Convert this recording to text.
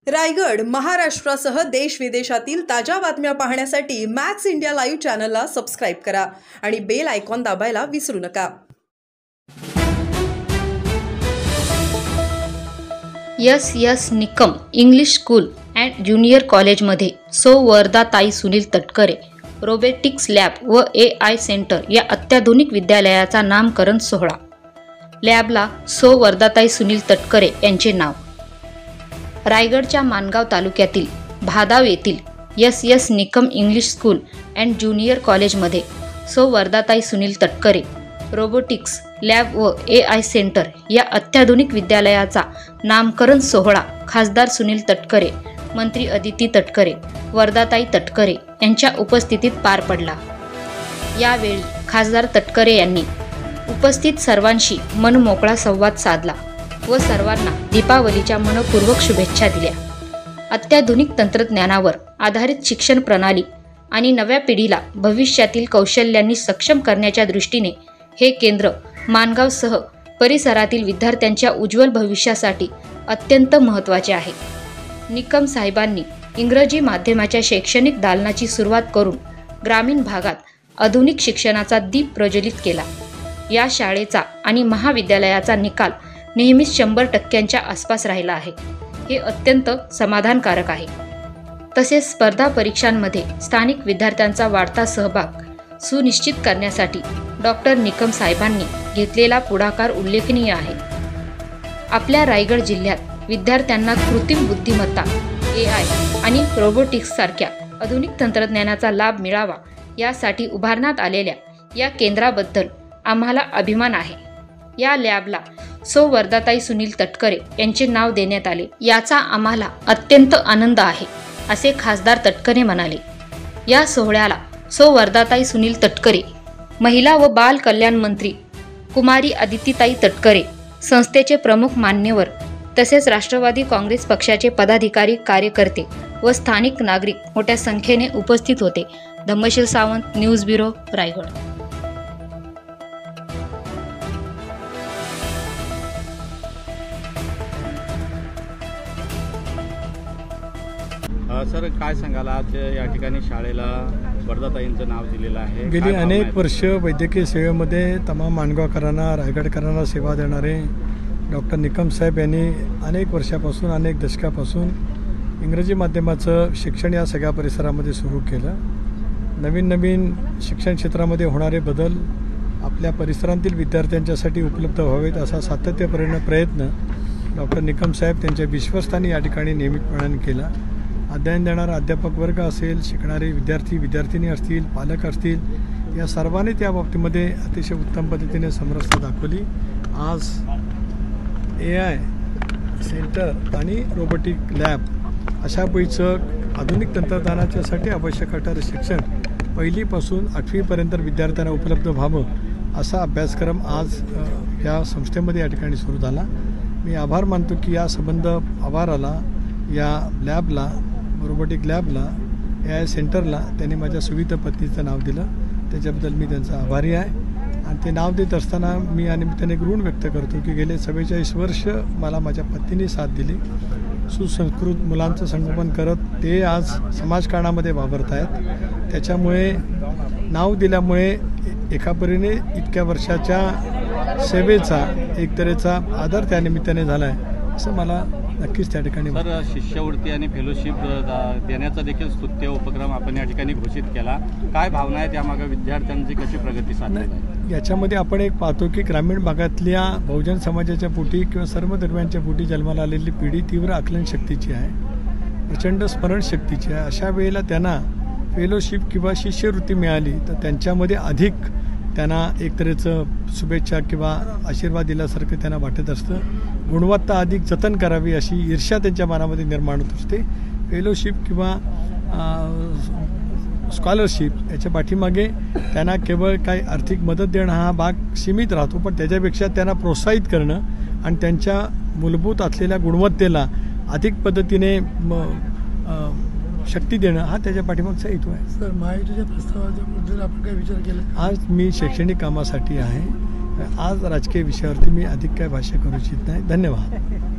रायगड महाराष्ट्रासह देश विदेशातील ताज्या बातम्या पाहण्यासाठी मॅक्स इंडिया लाईव्ह चॅनलला सबस्क्राइब करा आणि बेल आयकॉन दाबायला विसरू नका। S Nikam English school and junior कॉलेजमध्ये सौ वर्धाताई सुनील तटकरे रोबोटिक्स लॅब व AI सेंटर या अत्याधुनिक विद्यालयाचा नामकरण सोहळा। लॅबला सौ वर्धाताई सुनील तटकरे यांचे नाव। रायगडच्या माणगाव तालुक्यातील भादाव येथील S Nikam English school and junior कॉलेजमध्ये सौ वर्धाताई सुनील तटकरे रोबोटिक्स लॅब व AI सेंटर या अत्याधुनिक विद्यालयाचा नामकरण सोहळा खासदार सुनील तटकरे, मंत्री अदिती तटकरे, वर्धाताई तटकरे यांच्या उपस्थितीत पार पडला। यावेळी खासदार तटकरे यांनी उपस्थित सर्वांशी मनमोकळा संवाद साधला व सर्वांना दीपावलीच्या मनपूर्वक शुभेच्छा दिल्या। अत्याधुनिक तंत्रज्ञानावर आधारित शिक्षण प्रणाली आणि नव्या पिढीला भविष्यातील कौशल्यांनी सक्षम करण्याच्या दृष्टीने हे केंद्र माणगावसह परिसरातील विद्यार्थ्यांच्या उज्ज्वल भविष्यासाठी अत्यंत महत्त्वाचे आहे। निकम साहेबांनी इंग्रजी माध्यमाच्या शैक्षणिक दालनाची सुरुवात करून ग्रामीण भागात आधुनिक शिक्षणाचा दीप प्रज्वलित केला। या शाळेचा आणि महाविद्यालयाचा निकाल नेहमीच 100% आसपास राहिला आहे। हे अत्यंत समाधानकारक आहे। तसेच स्पर्धा परीक्षांमध्ये स्थानिक विद्यार्थ्यांचा वाढता सहभाग सुनिश्चित करण्यासाठी डॉक्टर निकम साहेबांनी घेतलेला पुढाकार उल्लेखनीय आहे। आपल्या रायगड जिल्ह्यात विद्यार्थ्यांना कृत्रिम बुद्धिमत्ता, AI आणि रोबोटिक्स सारख्या आधुनिक तंत्रज्ञानाचा लाभ मिळावा यासाठी उभारण्यात आलेल्या या केंद्राबद्दल आम्हाला अभिमान आहे। या लॅबला सौ वर्धाताई सुनील तटकरे यांचे नाव देण्यात आले याचा आम्हाला अत्यंत आनंद आहे, असे खासदार तटकरे म्हणाले। या सोहळ्याला सौ वर्धाताई सुनील तटकरे, महिला व बाल कल्याण मंत्री कुमारी अदितीताई तटकरे, संस्थेचे प्रमुख मान्यवर तसेच राष्ट्रवादी काँग्रेस पक्षाचे पदाधिकारी, कार्यकर्ते व स्थानिक नागरिक मोठ्या संख्येने उपस्थित होते। Dhammasheel Sawant, news bureau, Raigad. Sir, काय सांगाल, आज या ठिकाणी शाळेला वर्धाताईंचं नाव दिलेलं आहे। गेली अनेक वर्ष वैद्यकीय सेवेमध्ये तमाम माणगावकरांना, रायगडकरांना सेवा देणारे डॉक्टर निकम साहेब यांनी अनेक वर्षापासून, अनेक दशकापासून इंग्रजी माध्यमाचं शिक्षण या सगळ्या परिसरामध्ये सुरू केलं। नवीन शिक्षण क्षेत्रामध्ये होणारे बदल आपल्या परिसरातील विद्यार्थ्यांच्यासाठी उपलब्ध व्हावेत असा सातत्यपूर्ण प्रयत्न डॉक्टर निकम साहेब त्यांच्या विश्वस्तांनी या ठिकाणी नियमितपणाने केला। अध्ययन देणारा अध्यापक वर्ग असेल, शिकणारे विद्यार्थी विद्यार्थिनी असतील, पालक असतील, या सर्वांनी त्या बाबतीमध्ये अतिशय उत्तम पद्धतीने समरसता दाखवली। आज AI सेंटर आणि रोबोटिक लॅब अशा पैचं आधुनिक तंत्रज्ञानाच्यासाठी आवश्यक असणारं शिक्षण पहिलीपासून 8वीपर्यंत विद्यार्थ्यांना उपलब्ध व्हावं असा अभ्यासक्रम आज या संस्थेमध्ये या ठिकाणी सुरू झाला। मी आभार मानतो की या संबंध आवाराला, या लॅबला, रोबोटिक लॅबला, AI सेंटरला त्यांनी माझ्या सुविध पत्नीचं नाव दिलं, त्याच्याबद्दल मी त्यांचा आभारी आहे। आणि ते नाव देत असताना मी आणि त्याने एक ऋण व्यक्त करतो की गेले 44 वर्ष मला माझ्या पत्नीने साथ दिली। सुसंस्कृत मुलांचं संगोपन करत ते आज समाजकारणामध्ये वावरत आहेत। त्याच्यामुळे नाव दिल्यामुळे एका परीने इतक्या वर्षाच्या सेवेचा एक तऱ्हेचा आदर त्या निमित्ताने झाला आहे असं मला नक्कीच त्या ठिकाणी। सर, शिष्यवृत्ती आणि फेलोशिप देण्याचा देखील स्तुत्य उपक्रम आपण या ठिकाणी घोषित केला। काय भावना आहे त्यामागे, विद्यार्थ्यांची कशी प्रगती साधली आहे? याच्यामध्ये आपण एक पाहतो की ग्रामीण भागातल्या बहुजन समाजाच्या पोटी किंवा सर्व धर्मांच्या पोटी जन्माला आलेली पिढी तीव्र आकलन शक्तीची आहे, प्रचंड स्मरणशक्तीची आहे। अशा वेळेला त्यांना फेलोशिप किंवा शिष्यवृत्ती मिळाली तर त्यांच्यामध्ये अधिक त्यांना एक तऱ्हेचं शुभेच्छा किंवा आशीर्वाद दिल्यासारखं त्यांना वाटत असतं। गुणवत्ता अधिक जतन करावी अशी ईर्ष्या त्यांच्या मनामध्ये निर्माण होत असते। फेलोशिप किंवा स्कॉलरशिप याच्या पाठीमागे त्यांना केवळ काही आर्थिक मदत देणं हा भाग सीमित राहतो, पण त्याच्यापेक्षा त्यांना प्रोत्साहित करणं आणि त्यांच्या मूलभूत असलेल्या गुणवत्तेला अधिक पद्धतीने शक्ती देणं हा त्याच्या पाठीमागचा हेतू आहे। सर, महायुतीच्या प्रस्तावाबद्दल आपण काय विचार केला? आज मी शैक्षणिक कामासाठी आहे, आज राजकीय विषयावरती मी अधिक काय भाष्य करू इच्छित नाही। धन्यवाद।